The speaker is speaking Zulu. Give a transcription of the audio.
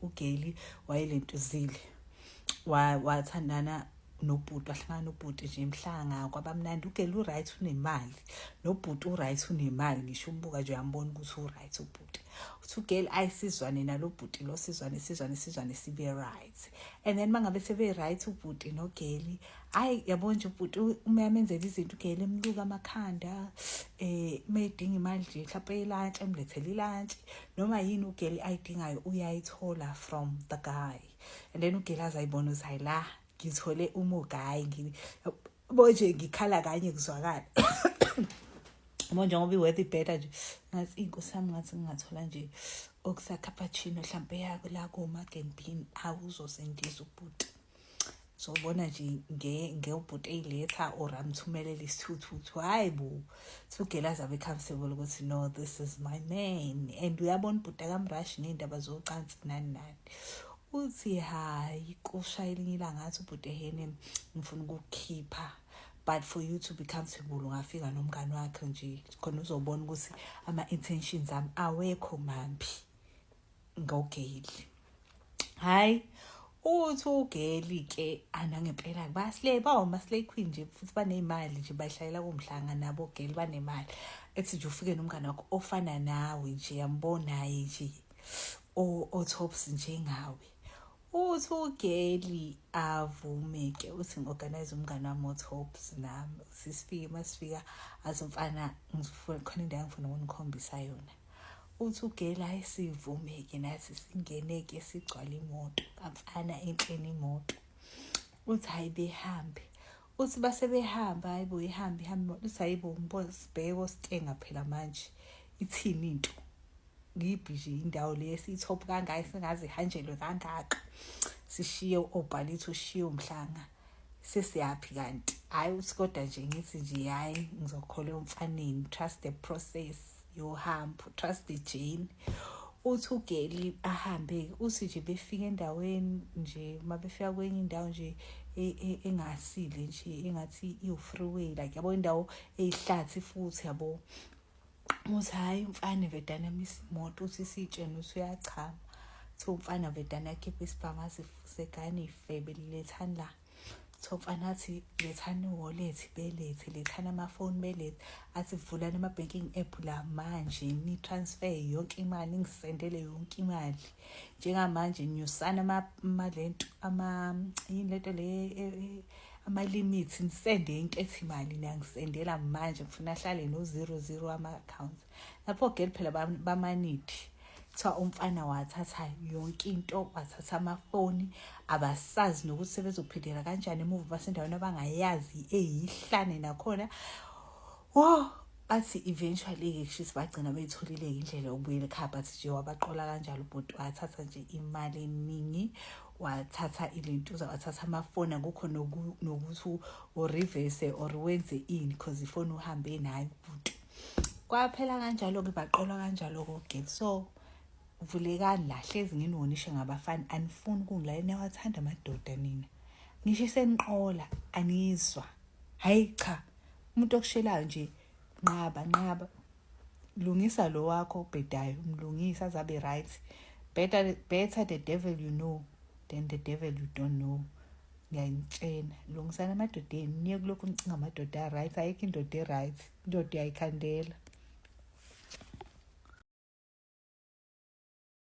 uGeli wayelentuzile wathandana nobhuti, wahlangana nobhuti nje emhlanga kwabamnandi. uGeli u-right, unemali, nobhuti u-right, unemali, ngisho umbuka nje uyambona ukuthi u-right ubhuti. Uthi uGeli ayisizwane nalo bhuti lo, sizwane sibe right. And then mangabe sebe right ubhuti noGeli, yabona nje ubhuti uma yamenzela izinto uGeli emluka amakhanda, mayedinga imali nje mhlawumbe ilantshi, emlethele ilantshi noma yini uGeli ayidingayo uyayithola from the guy. And then uGeli azayibona ukuthi hayi la ngithole umugayi, bonje ngikhala kanye kuzwakala. Manje ngoba iweather better nje ngathi inkosi yami, ngathi ngingathola nje okusa cappuccino mhlambe yako la ko-Mugg & Bean, awuzosendiza ubhuti. So bona nje ngebhuti eyiletha or amthumelele isithuthuthu, hayi bo, uGeli azabe comfortable ukuthi no, this is my man. And uyabona ubhuti akamrashi ney'ndaba zocansi nani. Uthi hayi kushayela elinye ilanga ngathi ubhuti ehene ngifuna ukukhipha, but for you to be comfortable ungafika nomngane wakhe nje khona uzobona ukuthi ama-intentions ami awekho mambi ngoGeli. Hayi uthi uGeli-ke anangempela bawo-Maslay Queen nje, futhi baney'mali nje, bayihlayela kumhlanga nabo uGeli banemali. Ethi nje ufike nomngane wakho ofana nawe nje, yambonaye nje o-tops njengawe. Uthi uGeli avume-ke, uthi ngi-organize umngane wami o-tops nami, masifika azimfana khona indawo ngifuna ukunikhombisa yona. Uthi uGeli ayisivume-ke nathi singene-ke sigcwala imoto, kamfana enhleni imoto. Uthi hayi behambe, uthi base behamba, hayi bo ihambe imoto. Uthi hayi bo ngibona sibheke oStenga phela manje ithini into, ngiphi nje indawo le esiyithopa kangaka, singaze ihanjelwe kangaka, sishiye obhalithi, ushiye umhlanga, sesiyaphi kanti? Hayi uthi kodwa nje ngithi nje hayi ngizokholwa umfaneni, trust the process yohambo, trust the journey. Uthi uGeli ahambe, uthi nje befika endaweni nje, mabefika kwenye indawo nje engasile nje, engathi iwu-freeway, like yabo indawo eyihlathi futhi yabo. Uthi hayi umfana vedana misa imoto, uthi sitshene uthi uyachama. Uthi umfana vedana akhipha isibhamu segane ifebe lilethani la. Uthi umfana athi lethani i-wallet belethe, lethani amafoni belethe, athi vulani ama-banking app la manje ni-transfer yonke imali, ngisendele yonke imali. Njengamanje nyusana amalento yini lento le ama-limits, nisende into ethi imali niyangisendela manje, ngifuna ahlale no-00 ama-accounts. Lapho uGeli phela bamanidi. Kuthiwa umfana wathatha yonke into, wathatha amafoni, abasazi nokuthi sebezophindela kanjani emuva, basendaweni abangayazi eyihlane nakhona. Bathi eventually-ke kushuthi bagcina beyitholile indlela yokubuyela ekhaya, but nje wabaqola kanjalo ubhuti, wathatha nje imali eningi, wathatha ilentuza, wathatha amafoni, akukho nokuthi u-reverse or wenze ini, because ifoni uhambe nayo ubhuti. Kwaphela kanjalo-ke, baqolwa kanjalo-ke uGeli. So vulekani la, hlezi nginiwonishe ngabafana, anifuni ukungilayela, niyawathanda amadoda nina, ngisho seniqola anizwa. Hayi cha, umuntu okushelayo nje nqaba, lungisa lo wakho obhedayo, mlungisa azabe right. Better the devil you know than the devil you don't know. Ngiyayitshena, lungisana amadodeni, niye kulokhu nicinga amadoda right, ayikho indoda e-right, indoda uyayikhandela.